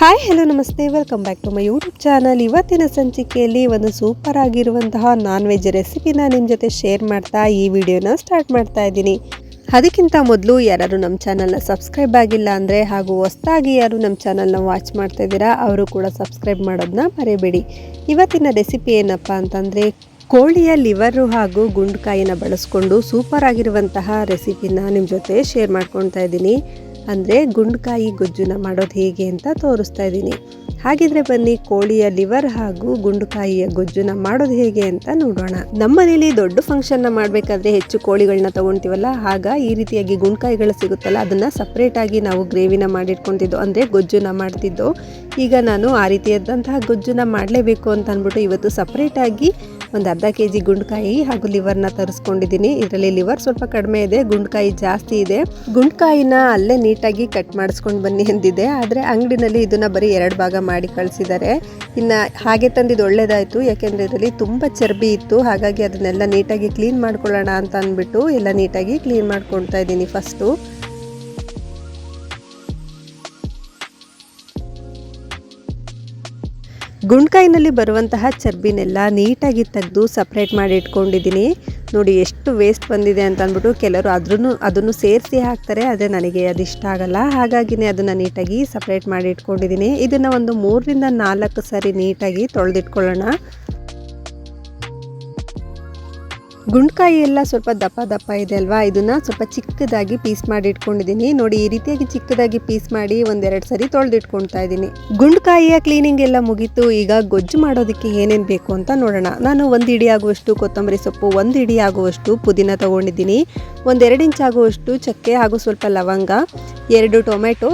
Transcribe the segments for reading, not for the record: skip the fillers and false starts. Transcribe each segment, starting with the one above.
Hi hello namaste, welcome back to my YouTube channel. ಇವತ್ತಿನ ಸಂಚಿಕೆಯಲ್ಲಿ ಒಂದು ಸೂಪರ್ ಆಗಿರುವಂತಹ ನಾನ್ ವೆಜ್ ರೆಸಿಪಿನ ನಿಮ್ಮ ಜೊತೆ ಶೇರ್ ಮಾಡ್ತಾ ಈ ವಿಡಿಯೋನ ಸ್ಟಾರ್ಟ್ ಮಾಡ್ತಾ ಇದ್ದೀನಿ. ಅದಕ್ಕಿಂತ ಮೊದಲು ಯಾರು ನಮ್ಮ ಚಾನಲ್ನ ಸಬ್ಸ್ಕ್ರೈಬ್ ಆಗಿಲ್ಲ ಅಂದರೆ ಹಾಗೂ ಹೊಸದಾಗಿ ಯಾರು ನಮ್ಮ ಚಾನಲ್ನ ವಾಚ್ ಮಾಡ್ತಾ ಇದ್ದೀರಾ ಅವರು ಕೂಡ ಸಬ್ಸ್ಕ್ರೈಬ್ ಮಾಡೋದನ್ನ ಮರಿಬೇಡಿ. ಇವತ್ತಿನ ರೆಸಿಪಿ ಏನಪ್ಪ ಅಂತಂದರೆ ಕೋಳಿಯ ಲಿವರು ಹಾಗೂ ಗುಂಡ್ಕಾಯಿನ ಬಳಸ್ಕೊಂಡು ಸೂಪರ್ ಆಗಿರುವಂತಹ ರೆಸಿಪಿನ ನಿಮ್ಮ ಜೊತೆ ಶೇರ್ ಮಾಡ್ಕೊಳ್ತಾ ಇದ್ದೀನಿ. ಅಂದರೆ ಗುಂಡ್ಕಾಯಿ ಗೊಜ್ಜುನ ಮಾಡೋದು ಹೇಗೆ ಅಂತ ತೋರಿಸ್ತಾ ಇದ್ದೀನಿ. ಹಾಗಿದ್ರೆ ಬನ್ನಿ ಕೋಳಿಯ ಲಿವರ್ ಹಾಗೂ ಗುಂಡ್ಕಾಯಿಯ ಗೊಜ್ಜುನ ಮಾಡೋದು ಹೇಗೆ ಅಂತ ನೋಡೋಣ. ನಮ್ಮನೇಲಿ ದೊಡ್ಡ ಫಂಕ್ಷನ್ನ ಮಾಡಬೇಕಾದ್ರೆ ಹೆಚ್ಚು ಕೋಳಿಗಳನ್ನ ತೊಗೊಳ್ತೀವಲ್ಲ, ಆಗ ಈ ರೀತಿಯಾಗಿ ಗುಂಡ್ಕಾಯಿಗಳು ಸಿಗುತ್ತಲ್ಲ, ಅದನ್ನು ಸಪ್ರೇಟಾಗಿ ನಾವು ಗ್ರೇವಿನ ಮಾಡಿಟ್ಕೊತಿದ್ದೋ, ಅಂದರೆ ಗೊಜ್ಜುನ ಮಾಡ್ತಿದ್ದೋ. ಈಗ ನಾನು ಆ ರೀತಿಯಾದಂತಹ ಗೊಜ್ಜುನ ಮಾಡಲೇಬೇಕು ಅಂತ ಅಂದ್ಬಿಟ್ಟು ಇವತ್ತು ಸಪ್ರೇಟಾಗಿ ಒಂದು ಅರ್ಧ kg ಗುಂಡ್ಕಾಯಿ ಹಾಗೂ ಲಿವರ್ನ ತರಿಸ್ಕೊಂಡಿದ್ದೀನಿ. ಇದರಲ್ಲಿ ಲಿವರ್ ಸ್ವಲ್ಪ ಕಡಿಮೆ ಇದೆ, ಗುಂಡ್ಕಾಯಿ ಜಾಸ್ತಿ ಇದೆ. ಗುಂಡ್ಕಾಯಿನ ಅಲ್ಲೇ ನೀಟಾಗಿ ಕಟ್ ಮಾಡಿಸ್ಕೊಂಡು ಬನ್ನಿ ಅಂದಿದೆ, ಆದರೆ ಅಂಗಡಿನಲ್ಲಿ ಇದನ್ನು ಬರೀ 2 ಭಾಗ ಮಾಡಿ ಕಳಿಸಿದ್ದಾರೆ. ಇನ್ನು ಹಾಗೆ ತಂದಿದ್ದು ಒಳ್ಳೇದಾಯಿತು, ಯಾಕೆಂದರೆ ಇದರಲ್ಲಿ ತುಂಬ ಚರ್ಬಿ ಇತ್ತು. ಹಾಗಾಗಿ ಅದನ್ನೆಲ್ಲ ನೀಟಾಗಿ ಕ್ಲೀನ್ ಮಾಡ್ಕೊಳ್ಳೋಣ ಅಂತ ಅಂದ್ಬಿಟ್ಟು ಎಲ್ಲ ನೀಟಾಗಿ ಕ್ಲೀನ್ ಮಾಡ್ಕೊಳ್ತಾ ಇದ್ದೀನಿ ಫಸ್ಟು. ಗುಂಡ್ಕಾಯಿನಲ್ಲಿ ಬರುವಂತಹ ಚರ್ಬಿನೆಲ್ಲ ನೀಟಾಗಿ ತೆಗೆದು ಸಪ್ರೇಟ್ ಮಾಡಿ ಇಟ್ಕೊಂಡಿದ್ದೀನಿ. ನೋಡಿ ಎಷ್ಟು ವೇಸ್ಟ್ ಬಂದಿದೆ ಅಂತ ಅಂದ್ಬಿಟ್ಟು ಕೆಲವರು ಅದನ್ನು ಸೇರಿಸಿ ಹಾಕ್ತಾರೆ, ಆದರೆ ನನಗೆ ಅದು ಇಷ್ಟ ಆಗಲ್ಲ. ಹಾಗಾಗಿನೇ ಅದನ್ನು ನೀಟಾಗಿ ಸಪ್ರೇಟ್ ಮಾಡಿ ಇಟ್ಕೊಂಡಿದ್ದೀನಿ. ಇದನ್ನು ಒಂದು 3 ರಿಂದ 4 ಸರಿ ನೀಟಾಗಿ ತೊಳೆದಿಟ್ಕೊಳ್ಳೋಣ. ಗುಂಡ್ಕಾಯಿ ಎಲ್ಲ ಸ್ವಲ್ಪ ದಪ್ಪ ಇದೆ ಅಲ್ವಾ, ಇದನ್ನು ಸ್ವಲ್ಪ ಚಿಕ್ಕದಾಗಿ ಪೀಸ್ ಮಾಡಿ ಇಟ್ಕೊಂಡಿದ್ದೀನಿ. ನೋಡಿ ಈ ರೀತಿಯಾಗಿ ಚಿಕ್ಕದಾಗಿ ಪೀಸ್ ಮಾಡಿ 1-2 ಸರಿ ತೊಳೆದಿಟ್ಕೊಳ್ತಾ ಇದ್ದೀನಿ. ಗುಂಡ್ಕಾಯಿಯ ಕ್ಲೀನಿಂಗ್ ಎಲ್ಲ ಮುಗೀತು. ಈಗ ಗೊಜ್ಜು ಮಾಡೋದಕ್ಕೆ ಏನೇನು ಬೇಕು ಅಂತ ನೋಡೋಣ. ನಾನು 1 ಹಿಡಿ ಆಗುವಷ್ಟು ಕೊತ್ತಂಬರಿ ಸೊಪ್ಪು, 1 ಹಿಡಿ ಆಗುವಷ್ಟು ಪುದೀನ ತೊಗೊಂಡಿದ್ದೀನಿ, 1-2 ಇಂಚ್ ಆಗುವಷ್ಟು ಚಕ್ಕೆ ಹಾಗೂ ಸ್ವಲ್ಪ ಲವಂಗ, 2 ಟೊಮೆಟೊ,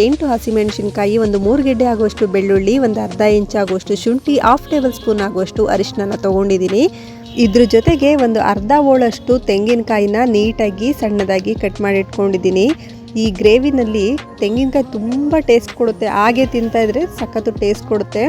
8 ಹಸಿಮೆಣಸಿನ್ಕಾಯಿ, 3 ಗೆಡ್ಡೆ ಆಗುವಷ್ಟು ಬೆಳ್ಳುಳ್ಳಿ, ಅರ್ಧ ಇಂಚ್ ಆಗುವಷ್ಟು ಶುಂಠಿ, 1/2 ಟೇಬಲ್ ಸ್ಪೂನ್ ಆಗುವಷ್ಟು ಅರಿಶಿನ ತೊಗೊಂಡಿದ್ದೀನಿ. ಇದ್ರ ಜೊತೆಗೆ ಅರ್ಧ ಹೋಳಷ್ಟು ತೆಂಗಿನಕಾಯಿನ ನೀಟಾಗಿ ಸಣ್ಣದಾಗಿ ಕಟ್ ಮಾಡಿ ಇಟ್ಕೊಂಡಿದ್ದೀನಿ. ಈ ಗ್ರೇವಿನಲ್ಲಿ ತೆಂಗಿನಕಾಯಿ ತುಂಬ ಟೇಸ್ಟ್ ಕೊಡುತ್ತೆ, ಹಾಗೆ ತಿಂತಾ ಇದ್ರೆ ಸಖತ್ತು ಟೇಸ್ಟ್ ಕೊಡುತ್ತೆ.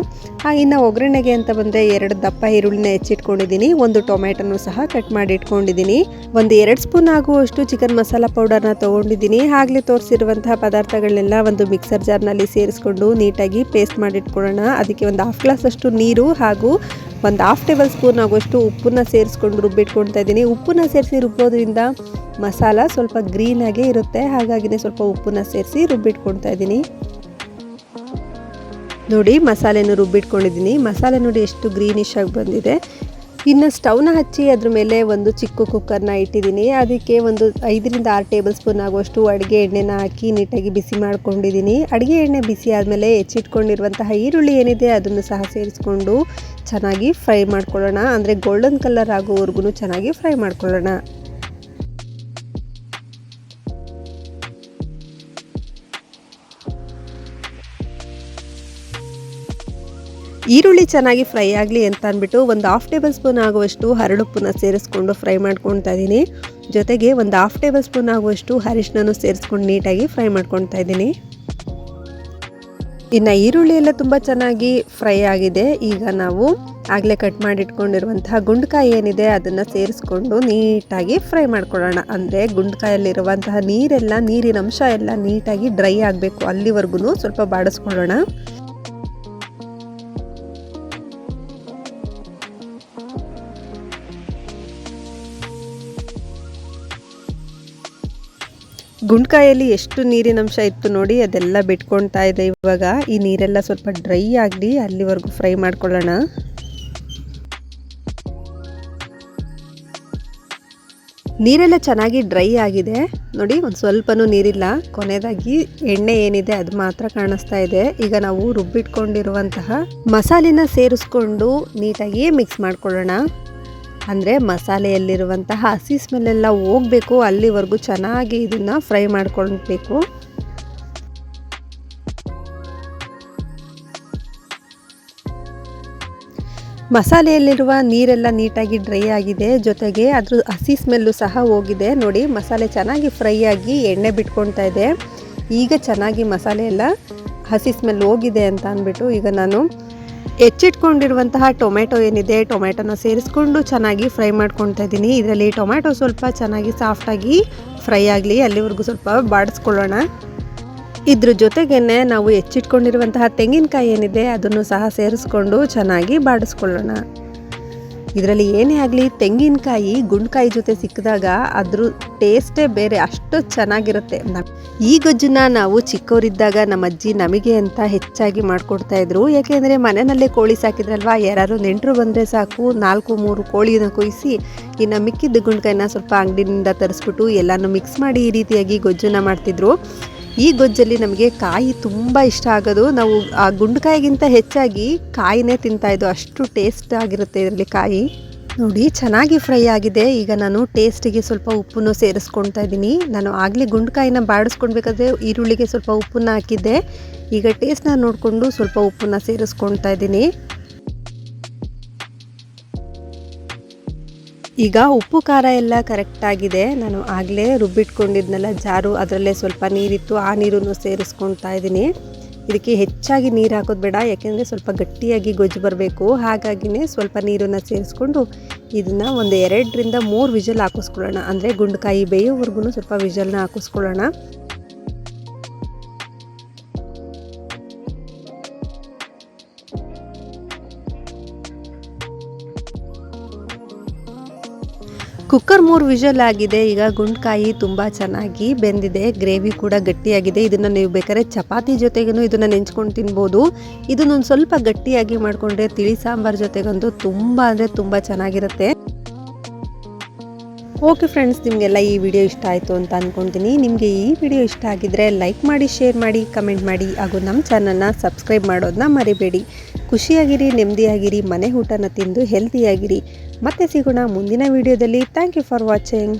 ಇನ್ನು ಒಗ್ಗರಣೆಗೆ ಅಂತ ಬಂದರೆ 2 ದಪ್ಪ ಈರುಳ್ಳಿನ ಹೆಚ್ಚಿಟ್ಕೊಂಡಿದ್ದೀನಿ, 1 ಟೊಮೆಟೊನೂ ಸಹ ಕಟ್ ಮಾಡಿ ಇಟ್ಕೊಂಡಿದ್ದೀನಿ, 2 ಸ್ಪೂನ್ ಆಗುವಷ್ಟು ಚಿಕನ್ ಮಸಾಲ ಪೌಡರ್ನ ತೊಗೊಂಡಿದ್ದೀನಿ. ಆಗಲೇ ತೋರಿಸಿರುವಂತಹ ಪದಾರ್ಥಗಳನ್ನೆಲ್ಲ ಒಂದು ಮಿಕ್ಸರ್ ಜಾರ್ನಲ್ಲಿ ಸೇರಿಸ್ಕೊಂಡು ನೀಟಾಗಿ ಪೇಸ್ಟ್ ಮಾಡಿ ಇಟ್ಕೊಳ್ಳೋಣ. ಅದಕ್ಕೆ 1/2 ಗ್ಲಾಸ್ ಅಷ್ಟು ನೀರು ಹಾಗೂ 1/2 ಟೇಬಲ್ ಸ್ಪೂನ್ ಆಗುವಷ್ಟು ಉಪ್ಪನ್ನ ಸೇರಿಸ್ಕೊಂಡು ರುಬ್ಬಿಟ್ಕೊಳ್ತಾ ಇದ್ದೀನಿ. ಉಪ್ಪನ್ನ ಸೇರಿಸಿ ರುಬ್ಬೋದ್ರಿಂದ ಮಸಾಲ ಸ್ವಲ್ಪ ಗ್ರೀನಾಗೇ ಇರುತ್ತೆ, ಹಾಗಾಗಿನೇ ಸ್ವಲ್ಪ ಉಪ್ಪನ್ನ ಸೇರಿಸಿ ರುಬ್ಬಿಟ್ಕೊಳ್ತಾ ಇದ್ದೀನಿ. ನೋಡಿ ಮಸಾಲೆನೂ ರುಬ್ಬಿಟ್ಕೊಂಡಿದ್ದೀನಿ. ಮಸಾಲೆ ನೋಡಿ ಎಷ್ಟು ಗ್ರೀನಿಶ್ ಆಗಿ ಬಂದಿದೆ. ಇನ್ನು ಸ್ಟವ್ನ ಹಚ್ಚಿ ಅದ್ರ ಮೇಲೆ ಒಂದು ಚಿಕ್ಕ ಕುಕ್ಕರ್ನ ಇಟ್ಟಿದ್ದೀನಿ. ಅದಕ್ಕೆ 5 ರಿಂದ 6 ಟೇಬಲ್ ಸ್ಪೂನ್ ಆಗುವಷ್ಟು ಅಡುಗೆ ಎಣ್ಣೆನ ಹಾಕಿ ನೀಟಾಗಿ ಬಿಸಿ ಮಾಡ್ಕೊಂಡಿದ್ದೀನಿ. ಅಡುಗೆ ಎಣ್ಣೆ ಬಿಸಿ ಆದಮೇಲೆ ಹೆಚ್ಚಿಟ್ಕೊಂಡಿರುವಂತಹ ಈರುಳ್ಳಿ ಏನಿದೆ ಅದನ್ನು ಸಹ ಸೇರಿಸ್ಕೊಂಡು ಚೆನ್ನಾಗಿ ಫ್ರೈ ಮಾಡ್ಕೊಳ್ಳೋಣ. ಅಂದರೆ ಗೋಲ್ಡನ್ ಕಲರ್ ಆಗೋವರೆಗೂ ಚೆನ್ನಾಗಿ ಫ್ರೈ ಮಾಡ್ಕೊಳ್ಳೋಣ. ಈರುಳ್ಳಿ ಚೆನ್ನಾಗಿ ಫ್ರೈ ಆಗಲಿ ಅಂತ ಅಂದ್ಬಿಟ್ಟು 1/2 ಟೇಬಲ್ ಸ್ಪೂನ್ ಆಗುವಷ್ಟು ಹರಳುಪ್ಪನ್ನ ಸೇರಿಸ್ಕೊಂಡು ಫ್ರೈ ಮಾಡ್ಕೊಳ್ತಾ ಇದ್ದೀನಿ. ಜೊತೆಗೆ 1/2 ಟೇಬಲ್ ಸ್ಪೂನ್ ಆಗುವಷ್ಟು ಅರಿಶಿನನೂ ಸೇರಿಸ್ಕೊಂಡು ನೀಟಾಗಿ ಫ್ರೈ ಮಾಡ್ಕೊಳ್ತಾ ಇದ್ದೀನಿ. ಇನ್ನು ಈರುಳ್ಳಿ ಎಲ್ಲ ತುಂಬ ಚೆನ್ನಾಗಿ ಫ್ರೈ ಆಗಿದೆ. ಈಗ ನಾವು ಆಗಲೇ ಕಟ್ ಮಾಡಿಟ್ಕೊಂಡಿರುವಂತಹ ಗುಂಡ್ಕಾಯಿ ಏನಿದೆ ಅದನ್ನು ಸೇರಿಸ್ಕೊಂಡು ನೀಟಾಗಿ ಫ್ರೈ ಮಾಡ್ಕೊಳ್ಳೋಣ. ಅಂದರೆ ಗುಂಡ್ಕಾಯಲ್ಲಿರುವಂತಹ ನೀರಿನ ಅಂಶ ಎಲ್ಲ ನೀಟಾಗಿ ಡ್ರೈ ಆಗಬೇಕು, ಅಲ್ಲಿವರೆಗೂ ಸ್ವಲ್ಪ ಬಾಡಿಸ್ಕೊಳ್ಳೋಣ. ಗುಂಡ್ಕಾಯಲ್ಲಿ ಎಷ್ಟು ನೀರಿನಂಶ ಇತ್ತು ನೋಡಿ, ಅದೆಲ್ಲ ಬಿಟ್ಕೊಳ್ತಾ ಇದೆ. ಇವಾಗ ಈ ನೀರೆಲ್ಲ ಸ್ವಲ್ಪ ಡ್ರೈ ಆಗಲಿ, ಅಲ್ಲಿವರೆಗೂ ಫ್ರೈ ಮಾಡ್ಕೊಳ್ಳೋಣ. ನೀರೆಲ್ಲ ಚೆನ್ನಾಗಿ ಡ್ರೈ ಆಗಿದೆ ನೋಡಿ, ಒಂದು ಸ್ವಲ್ಪನೂ ನೀರಿಲ್ಲ. ಕೊನೆಯದಾಗಿ ಎಣ್ಣೆ ಏನಿದೆ ಅದು ಮಾತ್ರ ಕಾಣಿಸ್ತಾ ಇದೆ. ಈಗ ನಾವು ರುಬ್ಬಿಟ್ಕೊಂಡಿರುವಂತಹ ಮಸಾಲೆನ ಸೇರಿಸ್ಕೊಂಡು ನೀಟಾಗಿ ಮಿಕ್ಸ್ ಮಾಡ್ಕೊಳ್ಳೋಣ. ಅಂದರೆ ಮಸಾಲೆಯಲ್ಲಿರುವಂತಹ ಹಸಿ ಸ್ಮೆಲ್ಲೆಲ್ಲ ಹೋಗಬೇಕು, ಅಲ್ಲಿವರೆಗೂ ಚೆನ್ನಾಗಿ ಇದನ್ನು ಫ್ರೈ ಮಾಡ್ಕೊಳ್ಬೇಕು. ಮಸಾಲೆಯಲ್ಲಿರುವ ನೀರೆಲ್ಲ ನೀಟಾಗಿ ಡ್ರೈ ಆಗಿದೆ, ಜೊತೆಗೆ ಅದ್ರ ಹಸಿ ಸ್ಮೆಲ್ಲು ಸಹ ಹೋಗಿದೆ. ನೋಡಿ ಮಸಾಲೆ ಚೆನ್ನಾಗಿ ಫ್ರೈ ಆಗಿ ಎಣ್ಣೆ ಬಿಟ್ಕೊಳ್ತಾ ಇದೆ. ಈಗ ಚೆನ್ನಾಗಿ ಮಸಾಲೆ ಎಲ್ಲ ಹಸಿ ಸ್ಮೆಲ್ ಹೋಗಿದೆ ಅಂತ ಅಂದ್ಬಿಟ್ಟು ಈಗ ನಾನು ಹೆಚ್ಚಿಟ್ಕೊಂಡಿರುವಂತಹ ಟೊಮೆಟೊ ಏನಿದೆ ಟೊಮೆಟೊನ ಸೇರಿಸ್ಕೊಂಡು ಚೆನ್ನಾಗಿ ಫ್ರೈ ಮಾಡ್ಕೊಳ್ತಾ ಇದ್ದೀನಿ. ಇದರಲ್ಲಿ ಟೊಮೆಟೊ ಸ್ವಲ್ಪ ಚೆನ್ನಾಗಿ ಸಾಫ್ಟಾಗಿ ಫ್ರೈ ಆಗಲಿ, ಅಲ್ಲಿವರೆಗೂ ಸ್ವಲ್ಪ ಬಾಡಿಸ್ಕೊಳ್ಳೋಣ. ಇದ್ರ ಜೊತೆಗೇನೆ ನಾವು ಹೆಚ್ಚಿಟ್ಕೊಂಡಿರುವಂತಹ ತೆಂಗಿನಕಾಯಿ ಏನಿದೆ ಅದನ್ನು ಸಹ ಸೇರಿಸ್ಕೊಂಡು ಚೆನ್ನಾಗಿ ಬಾಡಿಸ್ಕೊಳ್ಳೋಣ. ಇದರಲ್ಲಿ ಏನೇ ಆಗಲಿ ತೆಂಗಿನಕಾಯಿ ಗುಂಡ್ಕಾಯಿ ಜೊತೆ ಸಿಕ್ಕಿದಾಗ ಅದ್ರ ಟೇಸ್ಟೇ ಬೇರೆ, ಅಷ್ಟು ಚೆನ್ನಾಗಿರುತ್ತೆ. ಈ ಗೊಜ್ಜನ್ನ ನಾವು ಚಿಕ್ಕವರಿದ್ದಾಗ ನಮ್ಮ ಅಜ್ಜಿ ನಮಗೆ ಅಂತ ಹೆಚ್ಚಾಗಿ ಮಾಡಿಕೊಡ್ತಾ ಇದ್ರು. ಯಾಕೆಂದರೆ ಮನೆಯಲ್ಲೇ ಕೋಳಿ ಸಾಕಿದ್ರಲ್ವ, ಯಾರು ನೆಂಟರು ಬಂದರೆ ಸಾಕು 4-3 ಕೋಳಿನ ಕೊಯ್ಸಿ ಇನ್ನು ಮಿಕ್ಕಿದ್ದ ಗುಂಡ್ಕಾಯಿನ ಸ್ವಲ್ಪ ಅಂಗಡಿನಿಂದ ತರಿಸ್ಬಿಟ್ಟು ಎಲ್ಲನೂ ಮಿಕ್ಸ್ ಮಾಡಿ ಈ ರೀತಿಯಾಗಿ ಗೊಜ್ಜನ್ನ ಮಾಡ್ತಿದ್ರು. ಈ ಗೊಜ್ಜಲ್ಲಿ ನಮಗೆ ಕಾಯಿ ತುಂಬ ಇಷ್ಟ ಆಗೋದು. ನಾವು ಆ ಗುಂಡ್ಕಾಯಿಗಿಂತ ಹೆಚ್ಚಾಗಿ ಕಾಯಿನೇ ತಿಂತಾಯಿದ್ದು, ಅಷ್ಟು ಟೇಸ್ಟ್ ಆಗಿರುತ್ತೆ ಇದರಲ್ಲಿ ಕಾಯಿ. ನೋಡಿ ಚೆನ್ನಾಗಿ ಫ್ರೈ ಆಗಿದೆ. ಈಗ ನಾನು ಟೇಸ್ಟಿಗೆ ಸ್ವಲ್ಪ ಉಪ್ಪನ್ನು ಸೇರಿಸ್ಕೊಳ್ತಾ ಇದ್ದೀನಿ. ನಾನು ಆಗಲೇ ಗುಂಡ್ಕಾಯಿನ ಬಾಡಿಸ್ಕೊಳ್ಬೇಕಾದ್ರೆ ಈರುಳ್ಳಿಗೆ ಸ್ವಲ್ಪ ಉಪ್ಪನ್ನು ಹಾಕಿದ್ದೆ. ಈಗ ಟೇಸ್ಟ್ನ ನೋಡಿಕೊಂಡು ಸ್ವಲ್ಪ ಉಪ್ಪನ್ನು ಸೇರಿಸ್ಕೊಳ್ತಾ ಇದ್ದೀನಿ. ಈಗ ಉಪ್ಪು ಖಾರ ಎಲ್ಲ ಕರೆಕ್ಟಾಗಿದೆ. ನಾನು ಆಗಲೇ ರುಬ್ಬಿಟ್ಕೊಂಡಿದ್ನೆಲ್ಲ ಜಾರು, ಅದರಲ್ಲೇ ಸ್ವಲ್ಪ ನೀರಿತ್ತು, ಆ ನೀರನ್ನು ಸೇರಿಸ್ಕೊಳ್ತಾ ಇದ್ದೀನಿ. ಇದಕ್ಕೆ ಹೆಚ್ಚಾಗಿ ನೀರು ಹಾಕೋದು ಬೇಡ, ಯಾಕೆಂದರೆ ಸ್ವಲ್ಪ ಗಟ್ಟಿಯಾಗಿ ಗೊಜ್ಜು ಬರಬೇಕು. ಹಾಗಾಗಿನೇ ಸ್ವಲ್ಪ ನೀರನ್ನು ಸೇರಿಸ್ಕೊಂಡು ಇದನ್ನು ಒಂದು 2-3 ವಿಷಲ್ ಹಾಕಿಸ್ಕೊಳ್ಳೋಣ. ಅಂದರೆ ಗುಂಡ್ಕಾಯಿ ಬೇಯೋವರೆಗೂ ಸ್ವಲ್ಪ ವಿಷಲ್ನ ಹಾಕಿಸ್ಕೊಳ್ಳೋಣ. ಕುಕ್ಕರ್ 3 ವಿಷಲ್ ಆಗಿದೆ. ಈಗ ಗುಂಡ್ಕಾಯಿ ತುಂಬ ಚೆನ್ನಾಗಿ ಬೆಂದಿದೆ, ಗ್ರೇವಿ ಕೂಡ ಗಟ್ಟಿಯಾಗಿದೆ. ಇದನ್ನು ನೀವು ಬೇಕಾದ್ರೆ ಚಪಾತಿ ಜೊತೆಗೂ ಇದನ್ನು ನೆಂಚ್ಕೊಂಡು ತಿನ್ಬೋದು. ಇದನ್ನೊಂದು ಸ್ವಲ್ಪ ಗಟ್ಟಿಯಾಗಿ ಮಾಡಿಕೊಂಡ್ರೆ ತಿಳಿ ಸಾಂಬಾರು ಜೊತೆಗಂತೂ ತುಂಬ ಅಂದರೆ ತುಂಬ ಚೆನ್ನಾಗಿರುತ್ತೆ. ಓಕೆ ಫ್ರೆಂಡ್ಸ್, ನಿಮಗೆಲ್ಲ ಈ ವಿಡಿಯೋ ಇಷ್ಟ ಆಯಿತು ಅಂತ ಅಂದ್ಕೊಳ್ತೀನಿ. ನಿಮಗೆ ಈ ವಿಡಿಯೋ ಇಷ್ಟ ಆಗಿದ್ದರೆ ಲೈಕ್ ಮಾಡಿ, ಶೇರ್ ಮಾಡಿ, ಕಮೆಂಟ್ ಮಾಡಿ, ಹಾಗೂ ನಮ್ಮ ಚಾನಲ್ನ ಸಬ್ಸ್ಕ್ರೈಬ್ ಮಾಡೋದನ್ನ ಮರಿಬೇಡಿ. ಖುಷಿಯಾಗಿರಿ, ನೆಮ್ಮದಿಯಾಗಿರಿ, ಮನೆ ಊಟನ ತಿಂದು ಹೆಲ್ತಿಯಾಗಿರಿ. ಮತ್ತೆ ಸಿಗೋಣ ಮುಂದಿನ ವಿಡಿಯೋದಲ್ಲಿ. Thank you for watching.